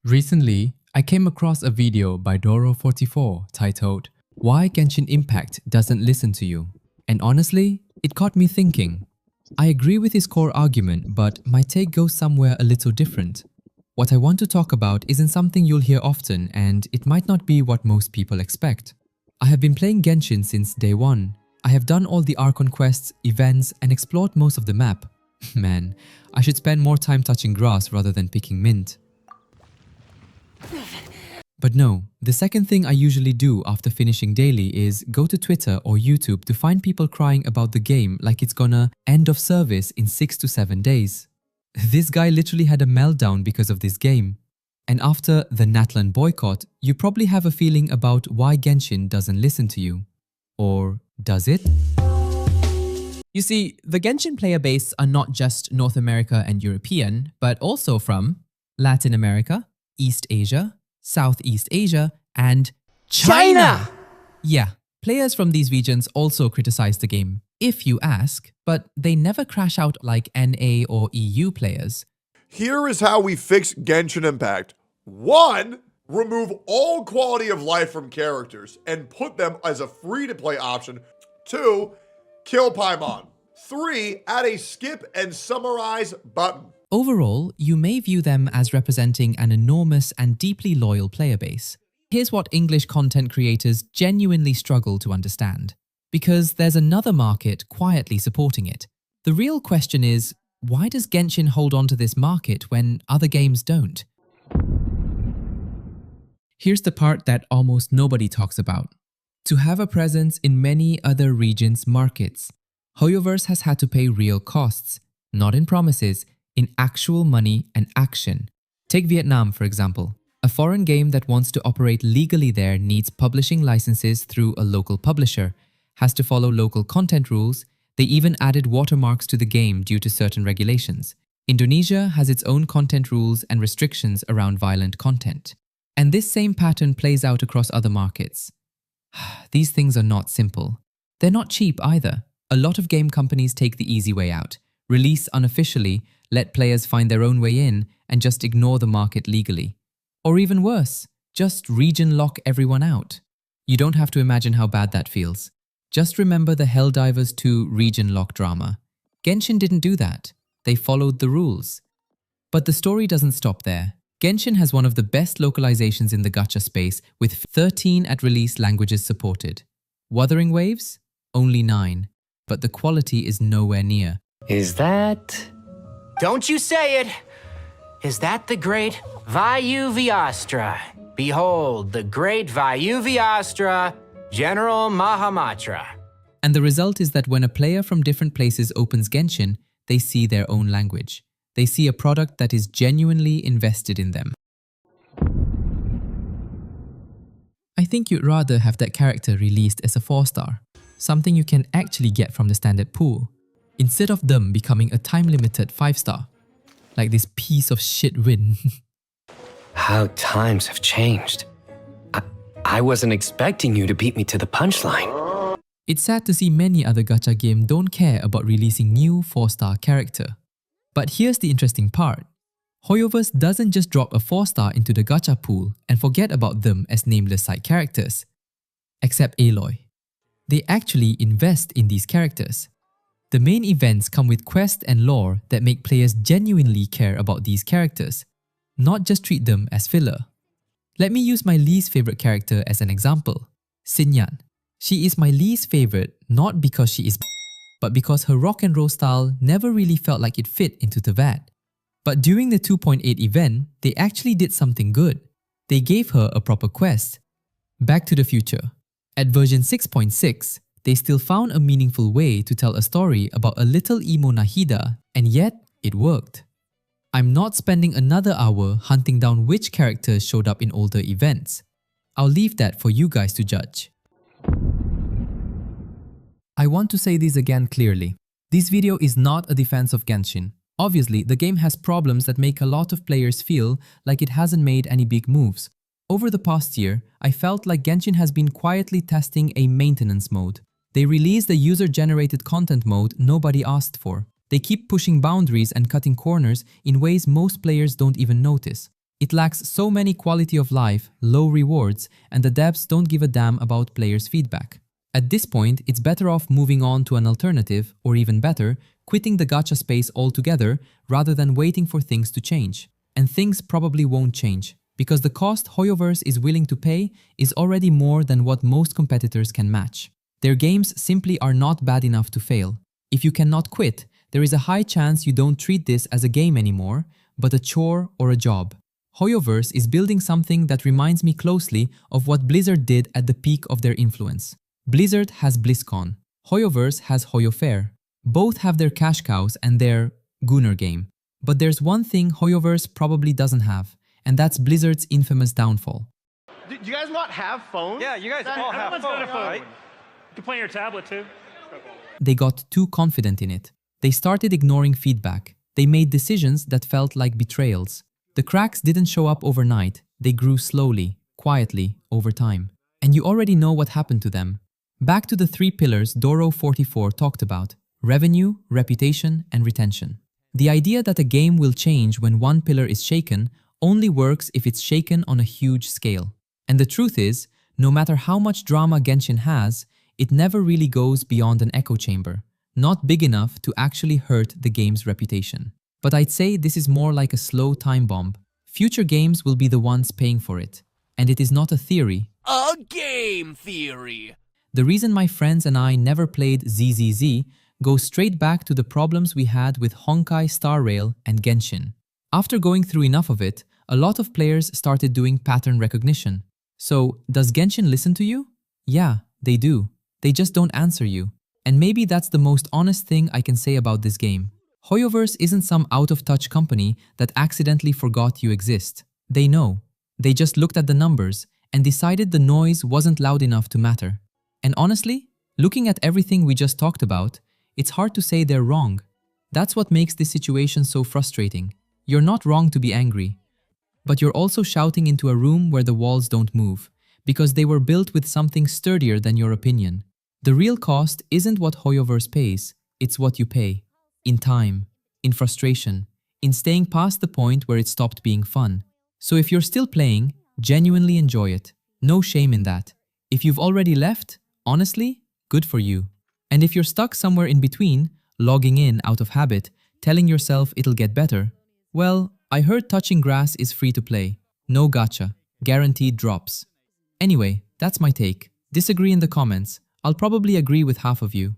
Recently, I came across a video by Doro44 titled, "Why Genshin Impact Doesn't Listen to You." And honestly, it got me thinking. I agree with his core argument, but my take goes somewhere a little different. What I want to talk about isn't something you'll hear often, and it might not be what most people expect. I have been playing Genshin since day one. I have done all the Archon quests, events, and explored most of the map. Man, I should spend more time touching grass rather than picking mint. But no, the second thing I usually do after finishing daily is go to Twitter or YouTube to find people crying about the game like it's gonna end of service in 6 to 7 days. This guy literally had a meltdown because of this game. And after the Natlan boycott, you probably have a feeling about why Genshin doesn't listen to you. Or does it? You see, the Genshin player base are not just North America and European, but also from Latin America, East Asia, Southeast Asia, and China! Yeah, players from these regions also criticize the game, if you ask, but they never crash out like NA or EU players. Here is how we fix Genshin Impact. 1. Remove all quality of life from characters and put them as a free-to-play option. 2. Kill Paimon. 3. Add a skip and summarize button. Overall, you may view them as representing an enormous and deeply loyal player base. Here's what English content creators genuinely struggle to understand. Because there's another market quietly supporting it. The real question is, why does Genshin hold on to this market when other games don't? Here's the part that almost nobody talks about. To have a presence in many other regions' markets, Hoyoverse has had to pay real costs, not in promises, in actual money and action. Take Vietnam, for example. A foreign game that wants to operate legally there needs publishing licenses through a local publisher, has to follow local content rules. They even added watermarks to the game due to certain regulations. Indonesia has its own content rules and restrictions around violent content. And this same pattern plays out across other markets. These things are not simple. They're not cheap either. A lot of game companies take the easy way out, release unofficially, let players find their own way in, and just ignore the market legally. Or even worse, just region lock everyone out. You don't have to imagine how bad that feels. Just remember the Helldivers 2 region lock drama. Genshin didn't do that. They followed the rules. But the story doesn't stop there. Genshin has one of the best localizations in the gacha space, with 13 at release languages supported. Wuthering Waves? Only 9. But the quality is nowhere near. Is that... Don't you say it! Is that the great Vayuvyastra? Behold, the great Vayuvyastra, General Mahamatra. And the result is that when a player from different places opens Genshin, they see their own language. They see a product that is genuinely invested in them. I think you'd rather have that character released as a 4-star, something you can actually get from the standard pool, instead of them becoming a time-limited 5-star, like this piece of shit win. How times have changed. I wasn't expecting you to beat me to the punchline. It's sad to see many other gacha games don't care about releasing new 4-star character. But here's the interesting part. Hoyoverse doesn't just drop a 4-star into the gacha pool and forget about them as nameless side characters. Except Aloy. They actually invest in these characters. The main events come with quests and lore that make players genuinely care about these characters, not just treat them as filler. Let me use my least favorite character as an example, Xinyan. She is my least favorite not because she is but because her rock and roll style never really felt like it fit into the VAT. But during the 2.8 event, they actually did something good. They gave her a proper quest. Back to the Future. At version 6.6, they still found a meaningful way to tell a story about a little emo Nahida, and yet it worked. I'm not spending another hour hunting down which characters showed up in older events. I'll leave that for you guys to judge. I want to say this again clearly. This video is not a defense of Genshin. Obviously, the game has problems that make a lot of players feel like it hasn't made any big moves. Over the past year, I felt like Genshin has been quietly testing a maintenance mode. They released the user-generated content mode nobody asked for. They keep pushing boundaries and cutting corners in ways most players don't even notice. It lacks so many quality of life, low rewards, and the devs don't give a damn about players' feedback. At this point, it's better off moving on to an alternative, or even better, quitting the gacha space altogether rather than waiting for things to change. And things probably won't change, because the cost Hoyoverse is willing to pay is already more than what most competitors can match. Their games simply are not bad enough to fail. If you cannot quit, there is a high chance you don't treat this as a game anymore, but a chore or a job. Hoyoverse is building something that reminds me closely of what Blizzard did at the peak of their influence. Blizzard has BlizzCon. Hoyoverse has Hoyo Fair. Both have their cash cows and their Gunner game. But there's one thing Hoyoverse probably doesn't have, and that's Blizzard's infamous downfall. Do you guys not have phones? Yeah, you guys all have Everyone's phones, got a phone. right? You can play on your tablet too. They got too confident in it. They started ignoring feedback. They made decisions that felt like betrayals. The cracks didn't show up overnight. They grew slowly, quietly, over time. And you already know what happened to them. Back to the 3 pillars Doro44 talked about: revenue, reputation, and retention. The idea that a game will change when one pillar is shaken only works if it's shaken on a huge scale. And the truth is, no matter how much drama Genshin has, it never really goes beyond an echo chamber, not big enough to actually hurt the game's reputation. But I'd say this is more like a slow time bomb. Future games will be the ones paying for it. And it is not a theory. A game theory. The reason my friends and I never played ZZZ goes straight back to the problems we had with Honkai Star Rail and Genshin. After going through enough of it, a lot of players started doing pattern recognition. So, does Genshin listen to you? Yeah, they do. They just don't answer you. And maybe that's the most honest thing I can say about this game. Hoyoverse isn't some out-of-touch company that accidentally forgot you exist. They know. They just looked at the numbers and decided the noise wasn't loud enough to matter. And honestly, looking at everything we just talked about, it's hard to say they're wrong. That's what makes this situation so frustrating. You're not wrong to be angry, but you're also shouting into a room where the walls don't move, because they were built with something sturdier than your opinion. The real cost isn't what Hoyoverse pays, it's what you pay. In time, in frustration, in staying past the point where it stopped being fun. So if you're still playing, genuinely enjoy it. No shame in that. If you've already left, honestly, good for you. And if you're stuck somewhere in between, logging in out of habit, telling yourself it'll get better, well, I heard touching grass is free to play. No gacha. Guaranteed drops. Anyway, that's my take. Disagree in the comments. I'll probably agree with half of you.